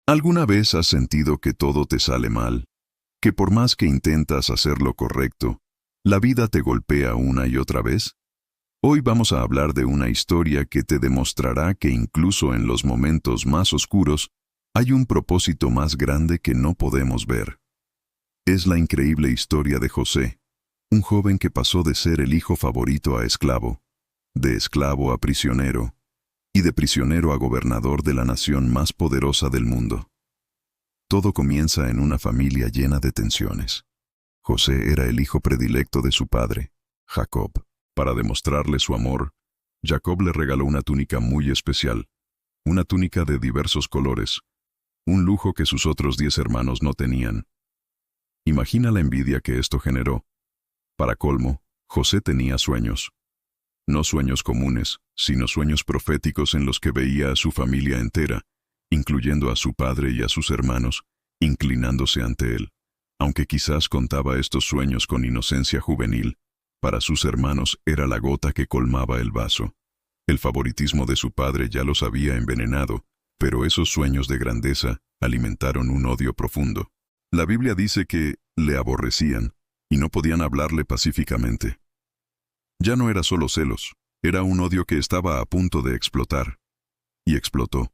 ¿Alguna vez has sentido que todo te sale mal? ¿Que por más que intentas hacer lo correcto, la vida te golpea una y otra vez? Hoy vamos a hablar de una historia que te demostrará que incluso en los momentos más oscuros, hay un propósito más grande que no podemos ver. Es la increíble historia de José, un joven que pasó de ser el hijo favorito a esclavo, de esclavo a prisionero, y de prisionero a gobernador de la nación más poderosa del mundo. Todo comienza en una familia llena de tensiones. José era el hijo predilecto de su padre, Jacob. Para demostrarle su amor, Jacob le regaló una túnica muy especial, una túnica de diversos colores, un lujo que sus otros 10 hermanos no tenían. Imagina la envidia que esto generó. Para colmo, José tenía sueños. No sueños comunes, sino sueños proféticos en los que veía a su familia entera, incluyendo a su padre y a sus hermanos, inclinándose ante él. Aunque quizás contaba estos sueños con inocencia juvenil, para sus hermanos era la gota que colmaba el vaso. El favoritismo de su padre ya los había envenenado, pero esos sueños de grandeza alimentaron un odio profundo. La Biblia dice que le aborrecían y no podían hablarle pacíficamente. Ya no era solo celos, era un odio que estaba a punto de explotar. Y explotó.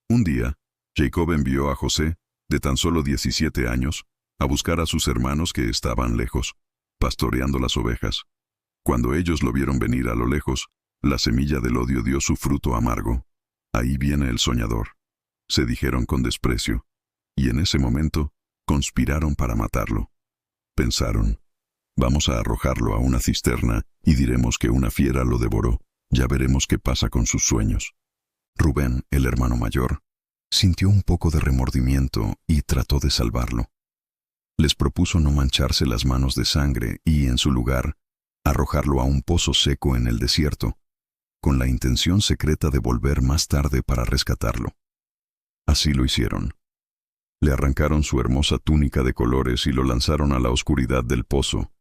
Un día, Jacob envió a José, de tan solo 17 años, a buscar a sus hermanos que estaban lejos, pastoreando las ovejas. Cuando ellos lo vieron venir a lo lejos, la semilla del odio dio su fruto amargo. Ahí viene el soñador, se dijeron con desprecio, y en ese momento conspiraron para matarlo. Pensaron, vamos a arrojarlo a una cisterna y diremos que una fiera lo devoró, ya veremos qué pasa con sus sueños. Rubén, el hermano mayor, sintió un poco de remordimiento y trató de salvarlo. Les propuso no mancharse las manos de sangre y, en su lugar, arrojarlo a un pozo seco en el desierto, con la intención secreta de volver más tarde para rescatarlo. Así lo hicieron. Le arrancaron su hermosa túnica de colores y lo lanzaron a la oscuridad del pozo,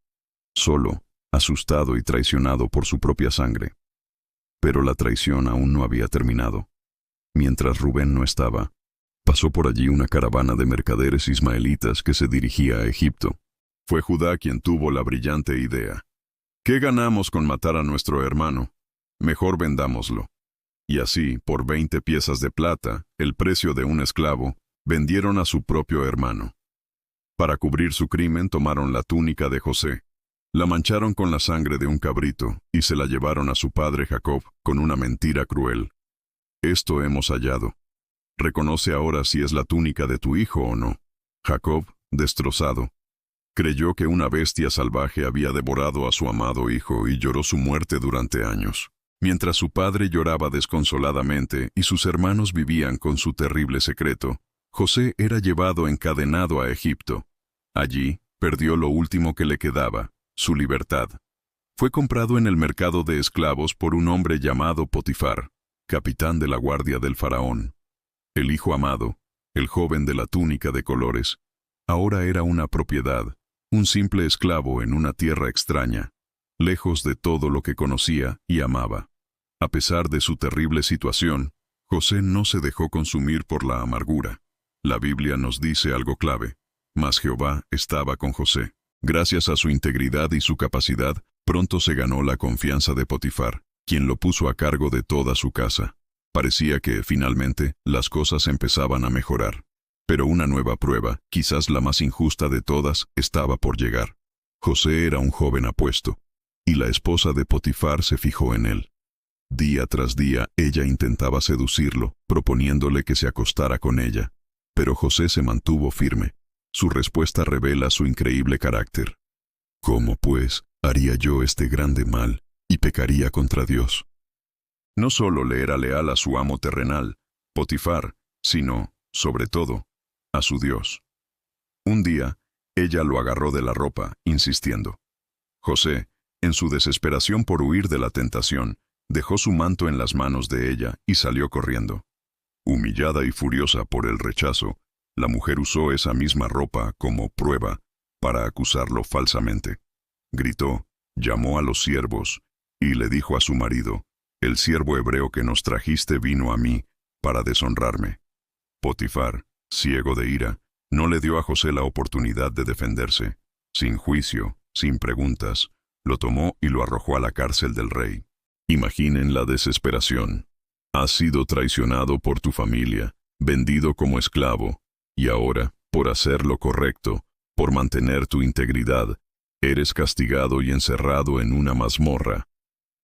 solo, asustado y traicionado por su propia sangre. Pero la traición aún no había terminado. Mientras Rubén no estaba, pasó por allí una caravana de mercaderes ismaelitas que se dirigía a Egipto. Fue Judá quien tuvo la brillante idea. ¿Qué ganamos con matar a nuestro hermano? Mejor vendámoslo. Y así, por 20 piezas de plata, el precio de un esclavo, vendieron a su propio hermano. Para cubrir su crimen tomaron la túnica de José, la mancharon con la sangre de un cabrito y se la llevaron a su padre Jacob con una mentira cruel. Esto hemos hallado. Reconoce ahora si es la túnica de tu hijo o no. Jacob, destrozado, creyó que una bestia salvaje había devorado a su amado hijo y lloró su muerte durante años. Mientras su padre lloraba desconsoladamente y sus hermanos vivían con su terrible secreto, José era llevado encadenado a Egipto. Allí, perdió lo último que le quedaba, su libertad. Fue comprado en el mercado de esclavos por un hombre llamado Potifar, capitán de la guardia del faraón. El hijo amado, el joven de la túnica de colores, ahora era una propiedad, un simple esclavo en una tierra extraña, lejos de todo lo que conocía y amaba. A pesar de su terrible situación, José no se dejó consumir por la amargura. La Biblia nos dice algo clave, mas Jehová estaba con José. Gracias a su integridad y su capacidad, pronto se ganó la confianza de Potifar, quien lo puso a cargo de toda su casa. Parecía que, finalmente, las cosas empezaban a mejorar. Pero una nueva prueba, quizás la más injusta de todas, estaba por llegar. José era un joven apuesto, y la esposa de Potifar se fijó en él. Día tras día, ella intentaba seducirlo, proponiéndole que se acostara con ella. Pero José se mantuvo firme. Su respuesta revela su increíble carácter. ¿Cómo, pues, haría yo este grande mal y pecaría contra Dios? No solo le era leal a su amo terrenal, Potifar, sino, sobre todo, a su Dios. Un día, ella lo agarró de la ropa, insistiendo. José, en su desesperación por huir de la tentación, dejó su manto en las manos de ella y salió corriendo. Humillada y furiosa por el rechazo, la mujer usó esa misma ropa como prueba para acusarlo falsamente. Gritó, llamó a los siervos y le dijo a su marido, «El siervo hebreo que nos trajiste vino a mí para deshonrarme». Potifar, ciego de ira, no le dio a José la oportunidad de defenderse. Sin juicio, sin preguntas, lo tomó y lo arrojó a la cárcel del rey. Imaginen la desesperación. Has sido traicionado por tu familia, vendido como esclavo, y ahora, por hacer lo correcto, por mantener tu integridad, eres castigado y encerrado en una mazmorra.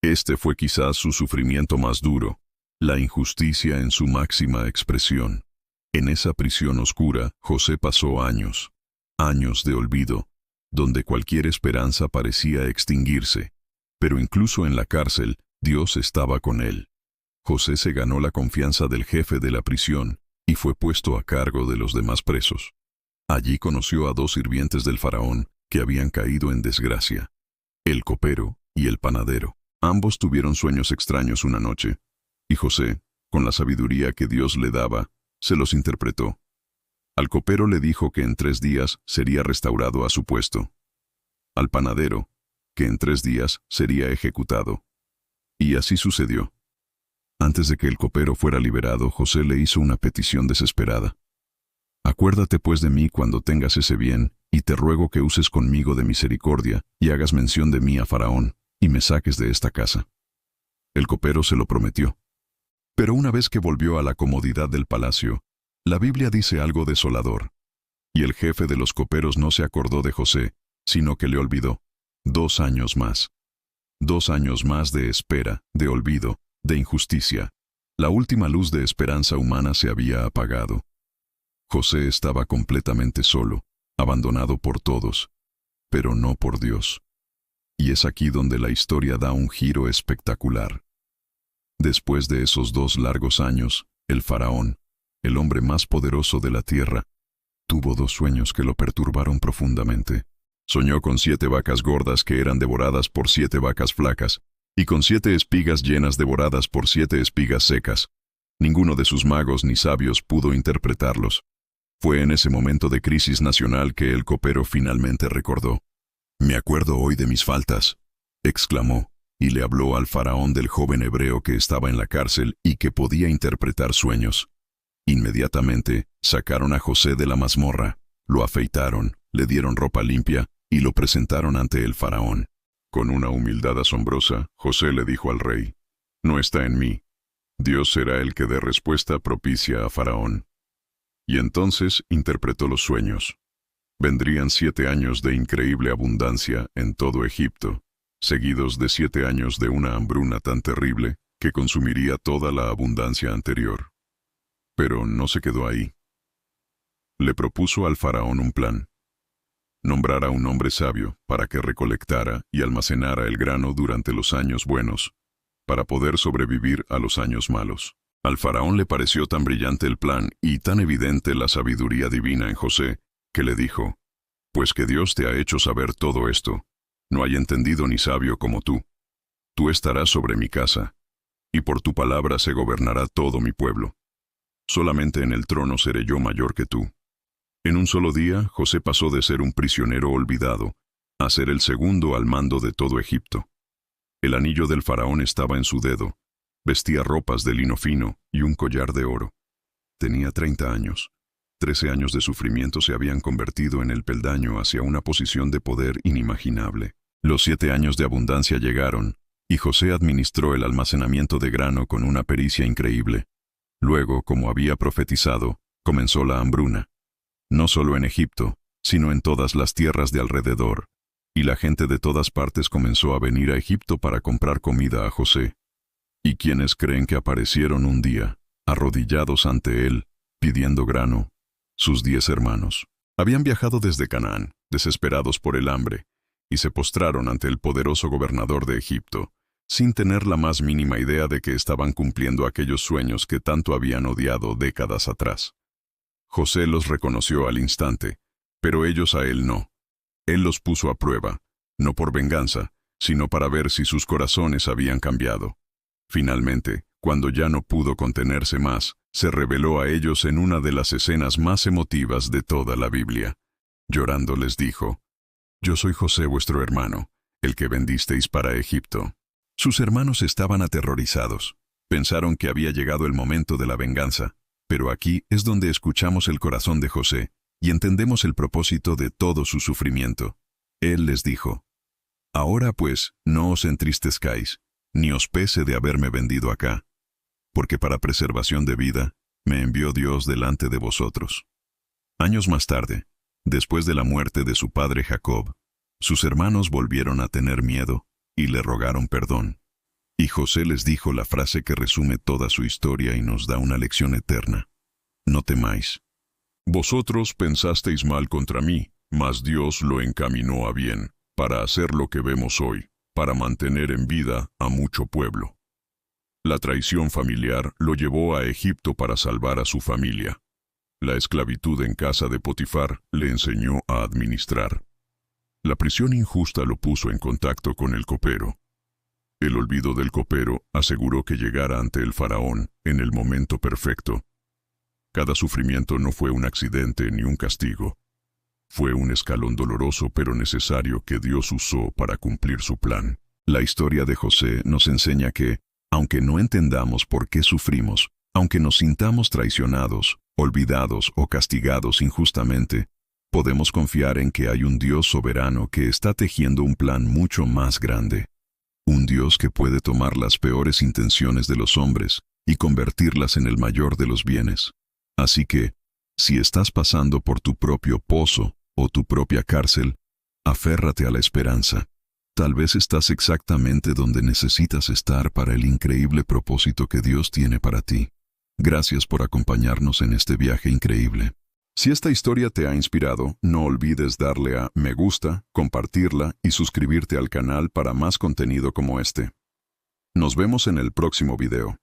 Este fue quizás su sufrimiento más duro, la injusticia en su máxima expresión. En esa prisión oscura, José pasó años, años de olvido, donde cualquier esperanza parecía extinguirse. Pero incluso en la cárcel, Dios estaba con él. José se ganó la confianza del jefe de la prisión y fue puesto a cargo de los demás presos. Allí conoció a dos sirvientes del faraón que habían caído en desgracia, el copero y el panadero. Ambos tuvieron sueños extraños una noche, y José, con la sabiduría que Dios le daba, se los interpretó. Al copero le dijo que en 3 días sería restaurado a su puesto. Al panadero, que en 3 días sería ejecutado. Y así sucedió. Antes de que el copero fuera liberado, José le hizo una petición desesperada. Acuérdate pues de mí cuando tengas ese bien, y te ruego que uses conmigo de misericordia, y hagas mención de mí a Faraón, y me saques de esta casa. El copero se lo prometió. Pero una vez que volvió a la comodidad del palacio, la Biblia dice algo desolador. Y el jefe de los coperos no se acordó de José, sino que le olvidó. 2 años más. 2 años más de espera, de olvido, de injusticia. La última luz de esperanza humana se había apagado. José estaba completamente solo, abandonado por todos, pero no por Dios. Y es aquí donde la historia da un giro espectacular. Después de esos 2 largos años, el faraón, el hombre más poderoso de la tierra, tuvo 2 sueños que lo perturbaron profundamente. Soñó con 7 vacas gordas que eran devoradas por 7 vacas flacas, y con 7 espigas llenas devoradas por 7 espigas secas. Ninguno de sus magos ni sabios pudo interpretarlos. Fue en ese momento de crisis nacional que el copero finalmente recordó. «Me acuerdo hoy de mis faltas», exclamó, y le habló al faraón del joven hebreo que estaba en la cárcel y que podía interpretar sueños. Inmediatamente, sacaron a José de la mazmorra, lo afeitaron, le dieron ropa limpia y lo presentaron ante el faraón. Con una humildad asombrosa, José le dijo al rey: «No está en mí. Dios será el que dé respuesta propicia a Faraón». Y entonces interpretó los sueños. Vendrían 7 años de increíble abundancia en todo Egipto, seguidos de 7 años de una hambruna tan terrible que consumiría toda la abundancia anterior. Pero no se quedó ahí. Le propuso al faraón un plan: nombrar a un hombre sabio para que recolectara y almacenara el grano durante los años buenos, para poder sobrevivir a los años malos. Al faraón le pareció tan brillante el plan y tan evidente la sabiduría divina en José, que le dijo: «Pues que Dios te ha hecho saber todo esto, no hay entendido ni sabio como tú. Tú estarás sobre mi casa, y por tu palabra se gobernará todo mi pueblo. Solamente en el trono seré yo mayor que tú». En un solo día, José pasó de ser un prisionero olvidado a ser el segundo al mando de todo Egipto. El anillo del faraón estaba en su dedo, vestía ropas de lino fino y un collar de oro. Tenía 30 años. 13 años de sufrimiento se habían convertido en el peldaño hacia una posición de poder inimaginable. Los 7 años de abundancia llegaron, y José administró el almacenamiento de grano con una pericia increíble. Luego, como había profetizado, comenzó la hambruna. No solo en Egipto, sino en todas las tierras de alrededor, y la gente de todas partes comenzó a venir a Egipto para comprar comida a José. ¿Y quiénes creen que aparecieron un día, arrodillados ante él, pidiendo grano? Sus 10 hermanos. Habían viajado desde Canaán, desesperados por el hambre, y se postraron ante el poderoso gobernador de Egipto, sin tener la más mínima idea de que estaban cumpliendo aquellos sueños que tanto habían odiado décadas atrás. José los reconoció al instante, pero ellos a él no. Él los puso a prueba, no por venganza, sino para ver si sus corazones habían cambiado. Finalmente, cuando ya no pudo contenerse más, se reveló a ellos en una de las escenas más emotivas de toda la Biblia. Llorando les dijo: «Yo soy José vuestro hermano, el que vendisteis para Egipto». Sus hermanos estaban aterrorizados. Pensaron que había llegado el momento de la venganza, Pero aquí es donde escuchamos el corazón de José y entendemos el propósito de todo su sufrimiento. Él les dijo: «Ahora pues, no os entristezcáis, ni os pese de haberme vendido acá, porque para preservación de vida me envió Dios delante de vosotros». Años más tarde, después de la muerte de su padre Jacob, sus hermanos volvieron a tener miedo y le rogaron perdón. Y José les dijo la frase que resume toda su historia y nos da una lección eterna: «No temáis. Vosotros pensasteis mal contra mí, mas Dios lo encaminó a bien, para hacer lo que vemos hoy, para mantener en vida a mucho pueblo». La traición familiar lo llevó a Egipto para salvar a su familia. La esclavitud en casa de Potifar le enseñó a administrar. La prisión injusta lo puso en contacto con el copero. El olvido del copero aseguró que llegara ante el faraón en el momento perfecto. Cada sufrimiento no fue un accidente ni un castigo. Fue un escalón doloroso pero necesario que Dios usó para cumplir su plan. La historia de José nos enseña que, aunque no entendamos por qué sufrimos, aunque nos sintamos traicionados, olvidados o castigados injustamente, podemos confiar en que hay un Dios soberano que está tejiendo un plan mucho más grande. Un Dios que puede tomar las peores intenciones de los hombres y convertirlas en el mayor de los bienes. Así que, si estás pasando por tu propio pozo o tu propia cárcel, aférrate a la esperanza. Tal vez estás exactamente donde necesitas estar para el increíble propósito que Dios tiene para ti. Gracias por acompañarnos en este viaje increíble. Si esta historia te ha inspirado, no olvides darle a me gusta, compartirla y suscribirte al canal para más contenido como este. Nos vemos en el próximo video.